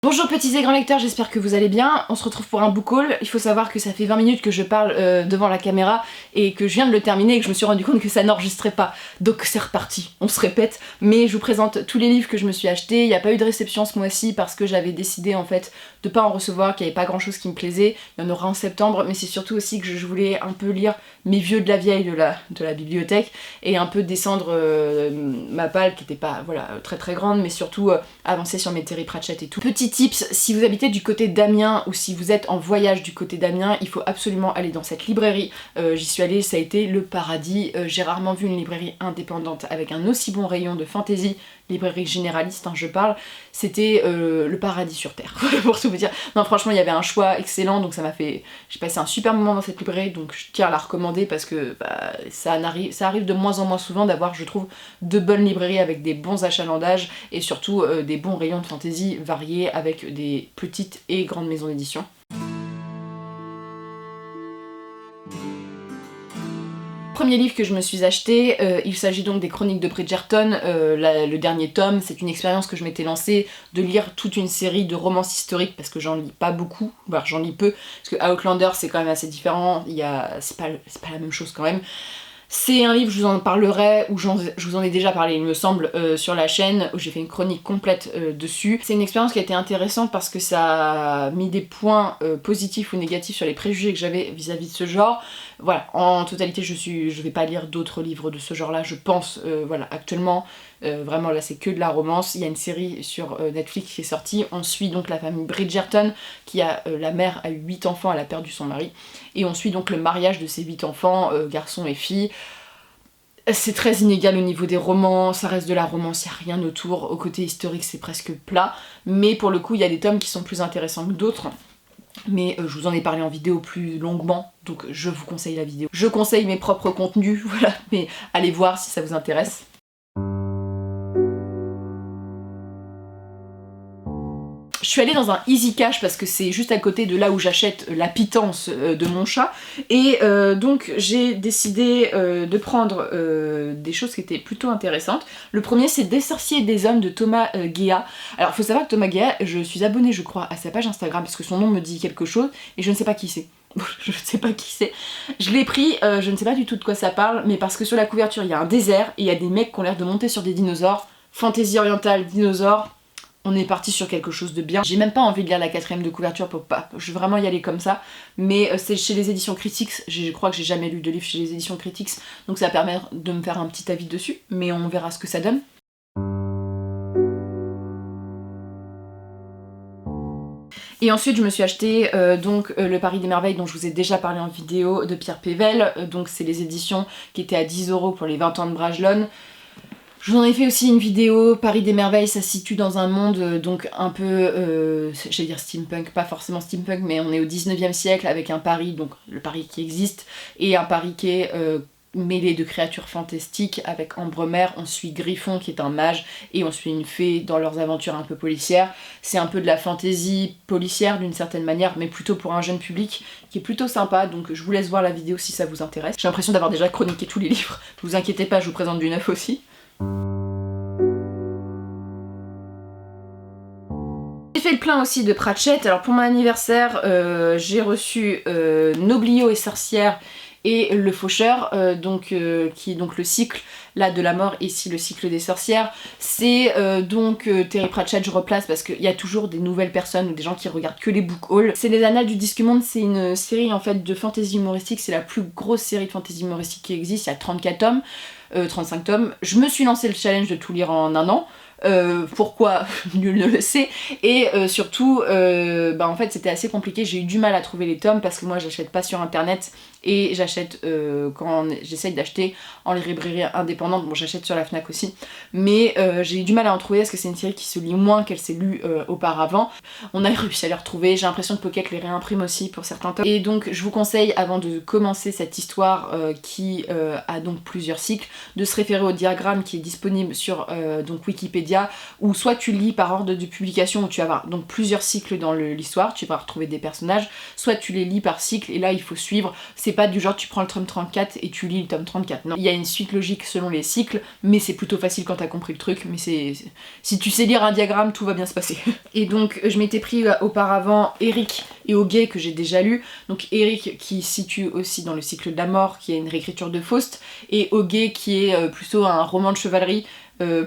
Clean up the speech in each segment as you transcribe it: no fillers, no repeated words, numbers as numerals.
Bonjour petits et grands lecteurs, j'espère que vous allez bien. On se retrouve pour un book haul. Il faut savoir que ça fait 20 minutes que je parle devant la caméra et que je viens de le terminer et que je me suis rendu compte que ça n'enregistrait pas. Donc c'est reparti, on se répète. Mais je vous présente tous les livres que je me suis achetés. Il n'y a pas eu de réception ce mois-ci parce que j'avais décidé en fait de pas en recevoir, qu'il n'y avait pas grand chose qui me plaisait. Il y en aura en septembre, mais c'est surtout aussi que je voulais un peu lire mes vieux de la vieille de la bibliothèque et un peu descendre ma palle qui était pas voilà, très très grande, mais surtout avancer sur mes Terry Pratchett et tout. Petit tips, si vous habitez du côté d'Amiens ou si vous êtes en voyage du côté d'Amiens, il faut absolument aller dans cette librairie. J'y suis allée, ça a été le paradis. J'ai rarement vu une librairie indépendante avec un aussi bon rayon de fantasy, librairie généraliste, hein, je parle. C'était le paradis sur terre, pour tout vous dire. Non, franchement, il y avait un choix excellent, donc ça m'a fait... J'ai passé un super moment dans cette librairie, donc je tiens à la recommander parce que bah, ça arrive de moins en moins souvent d'avoir, je trouve, de bonnes librairies avec des bons achalandages et surtout des bons rayons de fantasy variés avec des petites et grandes maisons d'édition. Premier livre que je me suis acheté, il s'agit donc des Chroniques de Bridgerton, le dernier tome. C'est une expérience que je m'étais lancée de lire toute une série de romances historiques parce que j'en lis pas beaucoup, voire j'en lis peu, parce que Outlander c'est quand même assez différent, c'est pas la même chose quand même. C'est un livre, je vous en parlerai, ou je vous en ai déjà parlé il me semble, sur la chaîne, où j'ai fait une chronique complète dessus. C'est une expérience qui a été intéressante parce que ça a mis des points positifs ou négatifs sur les préjugés que j'avais vis-à-vis de ce genre. Voilà, en totalité je vais pas lire d'autres livres de ce genre là, je pense, voilà, actuellement, vraiment là c'est que de la romance. Il y a une série sur Netflix qui est sortie, on suit donc la famille Bridgerton, qui a, la mère a eu 8 enfants, elle a perdu son mari, et on suit donc le mariage de ces 8 enfants, garçons et filles. C'est très inégal au niveau des romans, ça reste de la romance, il n'y a rien autour, au côté historique c'est presque plat, mais pour le coup il y a des tomes qui sont plus intéressants que d'autres. Mais je vous en ai parlé en vidéo plus longuement, donc je vous conseille la vidéo. Je conseille mes propres contenus, voilà, mais allez voir si ça vous intéresse. Je suis allée dans un Easy Cash parce que c'est juste à côté de là où j'achète la pitance de mon chat, et donc j'ai décidé de prendre des choses qui étaient plutôt intéressantes. Le premier c'est Des sorciers et des hommes de Thomas Guéa. Alors faut savoir que Thomas Guéa, je suis abonnée je crois à sa page Instagram parce que son nom me dit quelque chose et je ne sais pas qui c'est. Je ne sais pas qui c'est. Je l'ai pris, je ne sais pas du tout de quoi ça parle, mais parce que sur la couverture il y a un désert et il y a des mecs qui ont l'air de monter sur des dinosaures. Fantaisie orientale, dinosaures. On est parti sur quelque chose de bien. J'ai même pas envie de lire la 4ème de couverture pour pas... Je vais vraiment y aller comme ça. Mais c'est chez les éditions Critics. Je crois que j'ai jamais lu de livre chez les éditions Critics. Donc ça permet de me faire un petit avis dessus. Mais on verra ce que ça donne. Et ensuite je me suis acheté Le Paris des Merveilles dont je vous ai déjà parlé en vidéo de Pierre Pével. Donc c'est les éditions qui étaient à 10 € pour les 20 ans de Bragelonne. Je vous en ai fait aussi une vidéo, Paris des Merveilles, ça se situe dans un monde donc un peu, j'allais dire steampunk, pas forcément steampunk, mais on est au 19e siècle avec un Paris, donc le Paris qui existe, et un Paris qui est mêlé de créatures fantastiques avec Ambremer. On suit Griffon qui est un mage, et on suit une fée dans leurs aventures un peu policières. C'est un peu de la fantaisie policière d'une certaine manière, mais plutôt pour un jeune public, qui est plutôt sympa, donc je vous laisse voir la vidéo si ça vous intéresse. J'ai l'impression d'avoir déjà chroniqué tous les livres, ne vous inquiétez pas, je vous présente du neuf aussi. J'ai fait le plein aussi de Pratchett. Alors pour mon anniversaire, j'ai reçu Noblio et Sorcière et Le Faucheur, qui est donc le cycle là de la mort, ici le cycle des sorcières. C'est Terry Pratchett, je replace parce qu'il y a toujours des nouvelles personnes ou des gens qui regardent que les book hauls. C'est les Annales du Disque Monde, c'est une série en fait de fantasy humoristique, c'est la plus grosse série de fantasy humoristique qui existe, il y a 34 tomes, 35 tomes. Je me suis lancé le challenge de tout lire en un an. Pourquoi nul ne le sait, et surtout en fait c'était assez compliqué, j'ai eu du mal à trouver les tomes parce que moi j'achète pas sur internet et j'achète quand j'essaye d'acheter en librairie indépendante, bon j'achète sur la Fnac aussi, mais j'ai eu du mal à en trouver parce que c'est une série qui se lit moins qu'elle s'est lue auparavant. On a réussi à les retrouver, j'ai l'impression que Pocket les réimprime aussi pour certains tomes, et donc je vous conseille avant de commencer cette histoire qui a donc plusieurs cycles, de se référer au diagramme qui est disponible sur donc Wikipédia, où soit tu lis par ordre de publication où tu vas avoir donc plusieurs cycles dans l'histoire, tu vas retrouver des personnages, soit tu les lis par cycle et là il faut suivre, c'est c'est pas du genre tu prends le tome 34 et tu lis le tome 34. Non, il y a une suite logique selon les cycles, mais c'est plutôt facile quand t'as compris le truc, mais si tu sais lire un diagramme, tout va bien se passer. Et donc je m'étais pris auparavant Eric et Ogé que j'ai déjà lu. Donc Eric qui se situe aussi dans le cycle de la mort, qui est une réécriture de Faust, et Ogé qui est plutôt un roman de chevalerie,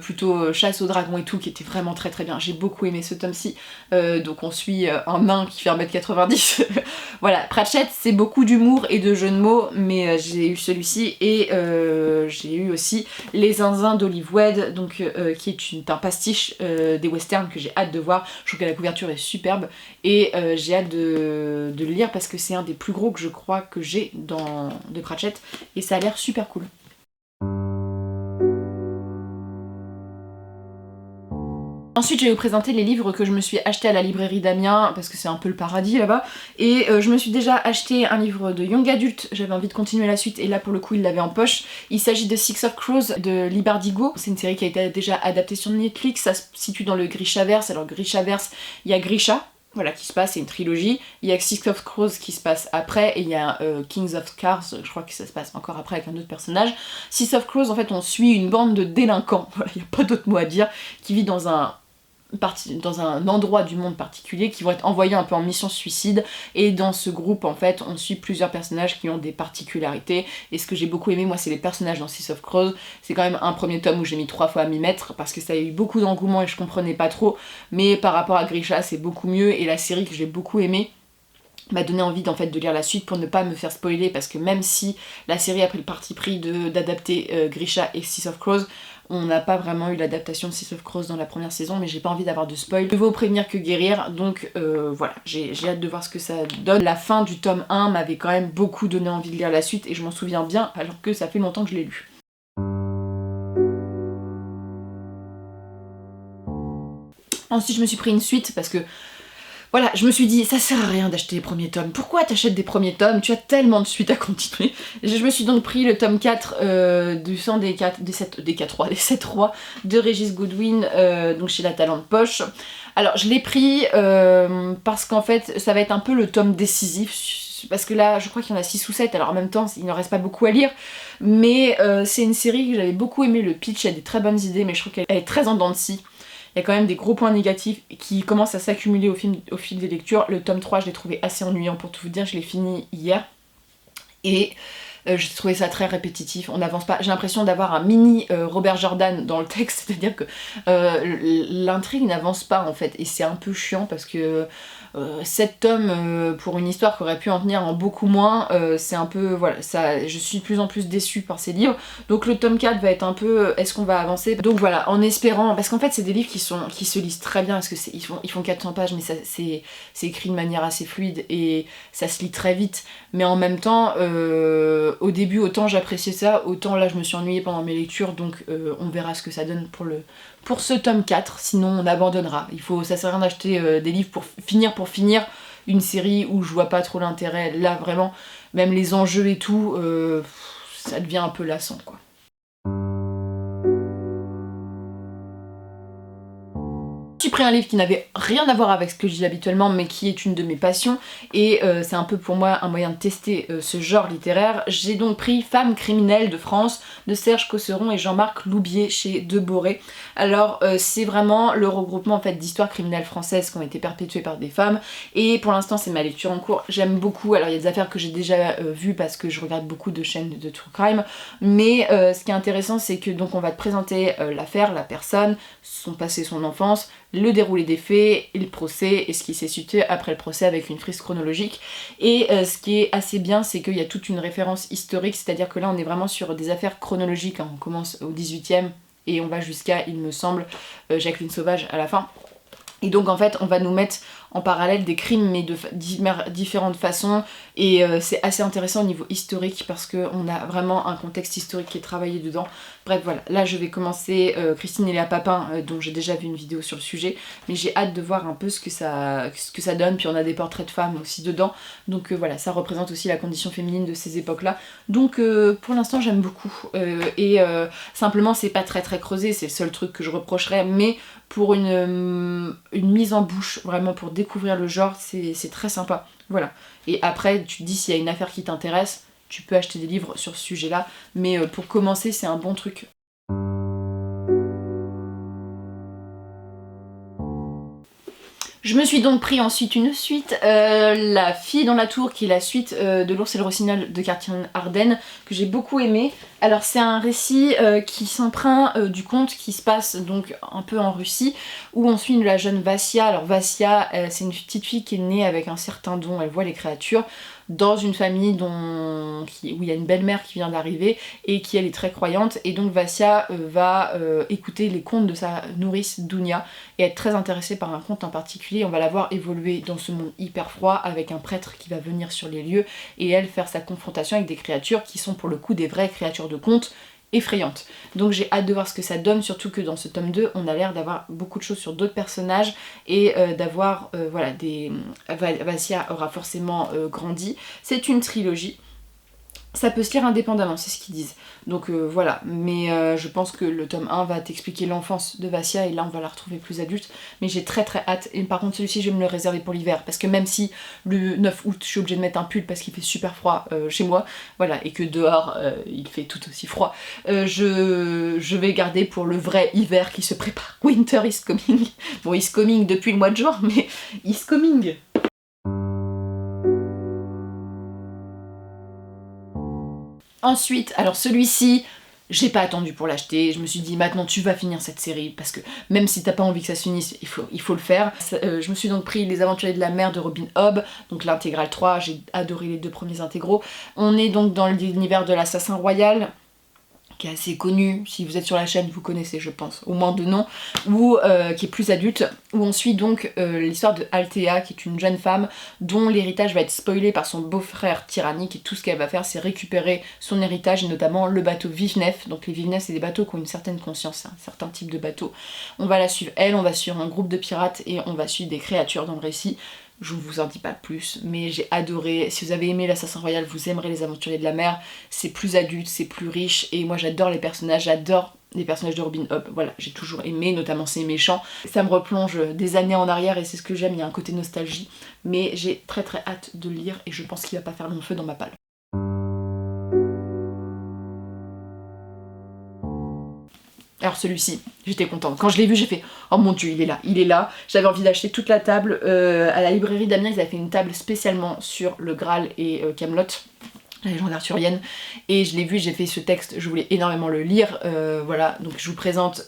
plutôt chasse aux dragons et tout, qui était vraiment très très bien. J'ai beaucoup aimé ce tome-ci. Donc on suit un nain qui fait 1m90. Voilà, Pratchett c'est beaucoup d'humour et de jeux de mots, mais j'ai eu celui-ci et j'ai eu aussi Les Zinzins d'Olive Wed, donc qui est un pastiche des westerns que j'ai hâte de voir. Je trouve que la couverture est superbe et j'ai hâte de le lire parce que c'est un des plus gros que je crois que j'ai de Pratchett et ça a l'air super cool. Ensuite, je vais vous présenter les livres que je me suis acheté à la librairie d'Amiens, parce que c'est un peu le paradis là-bas. Et je me suis déjà acheté un livre de young adulte, j'avais envie de continuer la suite, et là pour le coup il l'avait en poche. Il s'agit de Six of Crows de Lee Bardugo. C'est une série qui a été déjà adaptée sur Netflix, ça se situe dans le Grishaverse. Alors Grishaverse, il y a Grisha, voilà, qui se passe, c'est une trilogie. Il y a Six of Crows qui se passe après, et il y a Kings of Cars, je crois que ça se passe encore après avec un autre personnage. Six of Crows, en fait, on suit une bande de délinquants, voilà, il n'y a pas d'autre mot à dire, qui vit dans un endroit du monde particulier, qui vont être envoyés un peu en mission suicide, et dans ce groupe en fait on suit plusieurs personnages qui ont des particularités, et ce que j'ai beaucoup aimé moi c'est les personnages dans Six of Crows. C'est quand même un premier tome où j'ai mis 3 fois à m'y mettre parce que ça a eu beaucoup d'engouement et je comprenais pas trop, mais par rapport à Grisha c'est beaucoup mieux, et la série que j'ai beaucoup aimée m'a donné envie en fait de lire la suite pour ne pas me faire spoiler, parce que même si la série a pris le parti pris d'adapter Grisha et Six of Crows, on n'a pas vraiment eu l'adaptation de Six of Crows dans la première saison, mais j'ai pas envie d'avoir de spoil. Mieux vaut prévenir que guérir, donc voilà, j'ai hâte de voir ce que ça donne. La fin du tome 1 m'avait quand même beaucoup donné envie de lire la suite, et je m'en souviens bien, alors que ça fait longtemps que je l'ai lu. Ensuite je me suis pris une suite parce que voilà, je me suis dit, ça sert à rien d'acheter les premiers tomes. Pourquoi t'achètes des premiers tomes? Tu as tellement de suites à continuer. Je me suis donc pris le tome 4 du sang des 7 rois de Régis Goodwin, donc chez La Talent de Poche. Alors je l'ai pris parce qu'en fait ça va être un peu le tome décisif, parce que là je crois qu'il y en a 6 ou 7, alors en même temps il ne reste pas beaucoup à lire, mais c'est une série que j'avais beaucoup aimé, le pitch a des très bonnes idées, mais je trouve qu'elle est très en dents de scie. Il y a quand même des gros points négatifs qui commencent à s'accumuler au fil des lectures. Le tome 3, je l'ai trouvé assez ennuyant pour tout vous dire, je l'ai fini hier. Et j'ai trouvé ça très répétitif, on n'avance pas. J'ai l'impression d'avoir un mini Robert Jordan dans le texte, c'est-à-dire que l'intrigue n'avance pas en fait. Et c'est un peu chiant parce que 7 tomes pour une histoire qui aurait pu en venir en beaucoup moins, c'est un peu, voilà, ça, je suis de plus en plus déçue par ces livres. Donc le tome 4 va être un peu, est-ce qu'on va avancer? Donc voilà, en espérant, parce qu'en fait c'est des livres qui se lisent très bien, parce que ils font 400 pages, mais c'est écrit de manière assez fluide et ça se lit très vite. Mais en même temps, au début autant j'appréciais ça, autant là je me suis ennuyée pendant mes lectures, donc on verra ce que ça donne pour ce tome 4, sinon on abandonnera. Ça sert à rien d'acheter des livres pour finir une série où je vois pas trop l'intérêt. Là vraiment, même les enjeux et tout, ça devient un peu lassant quoi. J'ai pris un livre qui n'avait rien à voir avec ce que je lis habituellement, mais qui est une de mes passions, et c'est un peu pour moi un moyen de tester ce genre littéraire. J'ai donc pris Femmes criminelles de France de Serge Cosseron et Jean-Marc Loubier chez Deboré. Alors c'est vraiment le regroupement en fait d'histoires criminelles françaises qui ont été perpétuées par des femmes, et pour l'instant c'est ma lecture en cours. J'aime beaucoup, alors il y a des affaires que j'ai déjà vues parce que je regarde beaucoup de chaînes de true crime, mais ce qui est intéressant c'est que donc on va te présenter l'affaire, la personne, son passé, son enfance, le déroulé des faits, le procès et ce qui s'est situé après le procès avec une frise chronologique. Et ce qui est assez bien, c'est qu'il y a toute une référence historique, c'est-à-dire que là on est vraiment sur des affaires chronologiques, hein. On commence au 18e et on va jusqu'à, il me semble, Jacqueline Sauvage à la fin. Et donc en fait on va nous mettre en parallèle des crimes mais de différentes façons, et c'est assez intéressant au niveau historique parce qu'on a vraiment un contexte historique qui est travaillé dedans. Bref voilà, là je vais commencer Christine et Léa Papin, dont j'ai déjà vu une vidéo sur le sujet, mais j'ai hâte de voir un peu ce que ça donne, puis on a des portraits de femmes aussi dedans, donc voilà, ça représente aussi la condition féminine de ces époques là, donc pour l'instant j'aime beaucoup, et simplement c'est pas très creusé, c'est le seul truc que je reprocherais, mais pour une mise en bouche, vraiment pour découvrir le genre, c'est très sympa. Voilà. Et après, tu te dis s'il y a une affaire qui t'intéresse, tu peux acheter des livres sur ce sujet-là, mais pour commencer, c'est un bon truc. Je me suis donc pris ensuite une suite, La fille dans la tour, qui est la suite de L'ours et le rossignol de Katherine Arden, que j'ai beaucoup aimé. Alors c'est un récit qui s'empreint du conte qui se passe donc un peu en Russie, où on suit la jeune Vassia. Alors Vassia, c'est une petite fille qui est née avec un certain don, elle voit les créatures, dans une famille où il y a une belle-mère qui vient d'arriver et qui elle est très croyante, et donc Vassia va écouter les contes de sa nourrice Dounia et être très intéressée par un conte en particulier. On va la voir évoluer dans ce monde hyper froid avec un prêtre qui va venir sur les lieux et elle faire sa confrontation avec des créatures qui sont pour le coup des vraies créatures de conte effrayantes. Donc j'ai hâte de voir ce que ça donne, surtout que dans ce tome 2 on a l'air d'avoir beaucoup de choses sur d'autres personnages et d'avoir voilà Vassia aura forcément grandi. C'est une trilogie. Ça peut se lire indépendamment, c'est ce qu'ils disent. Donc voilà, mais je pense que le tome 1 va t'expliquer l'enfance de Vassia et là on va la retrouver plus adulte. Mais j'ai très hâte. Et par contre celui-ci je vais me le réserver pour l'hiver parce que même si le 9 août je suis obligée de mettre un pull parce qu'il fait super froid chez moi, voilà, et que dehors il fait tout aussi froid, je vais garder pour le vrai hiver qui se prépare. Winter is coming. Bon, is coming depuis le mois de juin, mais is coming. Ensuite, alors celui-ci, j'ai pas attendu pour l'acheter, je me suis dit maintenant tu vas finir cette série parce que même si t'as pas envie que ça se finisse, il faut le faire. Je me suis donc pris Les Aventuriers de la Mer de Robin Hobb, donc l'intégrale 3, j'ai adoré les 2 premiers intégraux. On est donc dans l'univers de l'Assassin Royal, qui est assez connu, si vous êtes sur la chaîne vous connaissez je pense, au moins de nom, ou qui est plus adulte, où on suit donc l'histoire de Althea, qui est une jeune femme dont l'héritage va être spoilé par son beau-frère tyrannique, et tout ce qu'elle va faire c'est récupérer son héritage, et notamment le bateau Vivenef. Donc les Vivenef c'est des bateaux qui ont une certaine conscience, un certain type de bateau. On va la suivre elle, on va suivre un groupe de pirates et on va suivre des créatures dans le récit. Je ne vous en dis pas plus, mais j'ai adoré. Si vous avez aimé l'Assassin Royal, vous aimerez Les Aventuriers de la Mer. C'est plus adulte, c'est plus riche, et moi j'adore les personnages, j'adore les personnages de Robin Hobb. Voilà, j'ai toujours aimé, notamment ses méchants. Ça me replonge des années en arrière et c'est ce que j'aime, il y a un côté nostalgie. Mais j'ai très hâte de le lire et je pense qu'il va pas faire long feu dans ma palle. Alors celui-ci, j'étais contente. Quand je l'ai vu, j'ai fait « Oh mon dieu, il est là !» J'avais envie d'acheter toute la table. À la librairie d'Amiens, ils avaient fait une table spécialement sur le Graal et Camelot, la légende arthurienne, et je l'ai vu, j'ai fait ce texte, je voulais énormément le lire, voilà, donc je vous présente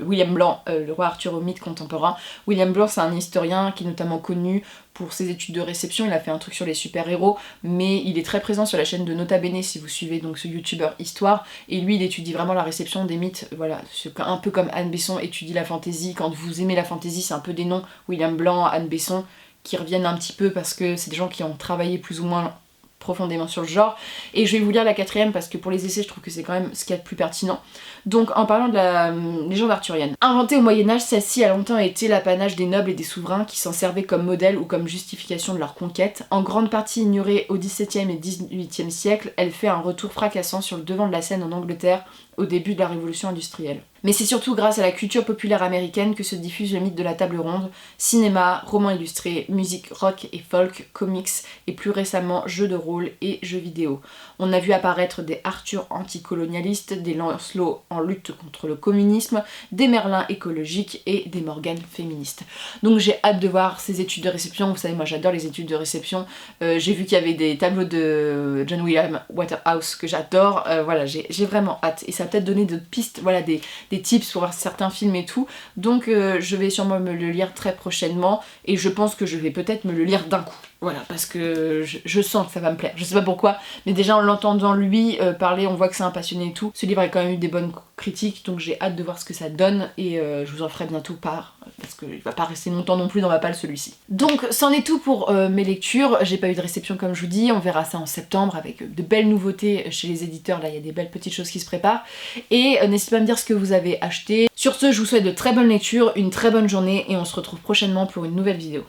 William Blanc, le roi Arthur au mythe contemporain. William Blanc c'est un historien qui est notamment connu pour ses études de réception, il a fait un truc sur les super-héros, mais il est très présent sur la chaîne de Nota Bene si vous suivez donc ce youtubeur Histoire, et lui il étudie vraiment la réception des mythes, voilà, un peu comme Anne Besson étudie la fantaisie. Quand vous aimez la fantaisie, c'est un peu des noms, William Blanc, Anne Besson, qui reviennent un petit peu parce que c'est des gens qui ont travaillé plus ou moins profondément sur le genre. Et je vais vous lire la 4ème parce que pour les essais je trouve que c'est quand même ce qu'il y a de plus pertinent. Donc en parlant de la légende arthurienne. Inventée au Moyen-Âge, celle-ci a longtemps été l'apanage des nobles et des souverains qui s'en servaient comme modèle ou comme justification de leur conquête. En grande partie ignorée au XVIIe et XVIIIe siècle, elle fait un retour fracassant sur le devant de la scène en Angleterre au début de la révolution industrielle. Mais c'est surtout grâce à la culture populaire américaine que se diffuse le mythe de la table ronde, cinéma, romans illustrés, musique rock et folk, comics et plus récemment jeux de rôle et jeux vidéo. On a vu apparaître des Arthur anticolonialistes, des Lancelot en lutte contre le communisme, des Merlin écologiques et des Morgane féministes. Donc j'ai hâte de voir ces études de réception. Vous savez, moi j'adore les études de réception. J'ai vu qu'il y avait des tableaux de John William Waterhouse que j'adore. Voilà, j'ai vraiment hâte. Et ça va peut-être donner d'autres pistes, voilà, des tips pour voir certains films et tout. Donc je vais sûrement me le lire très prochainement et je pense que je vais peut-être me le lire d'un coup. Voilà, parce que je sens que ça va me plaire. Je sais pas pourquoi, mais déjà en l'entendant lui parler, on voit que c'est un passionné et tout. Ce livre a quand même eu des bonnes critiques, donc j'ai hâte de voir ce que ça donne et je vous en ferai bientôt part, parce qu'il va pas rester longtemps non plus dans ma palle celui-ci. Donc c'en est tout pour mes lectures. J'ai pas eu de réception comme je vous dis, on verra ça en septembre avec de belles nouveautés chez les éditeurs. Là il y a des belles petites choses qui se préparent. Et n'hésitez pas à me dire ce que vous avez acheté. Sur ce, je vous souhaite de très bonnes lectures, une très bonne journée et on se retrouve prochainement pour une nouvelle vidéo.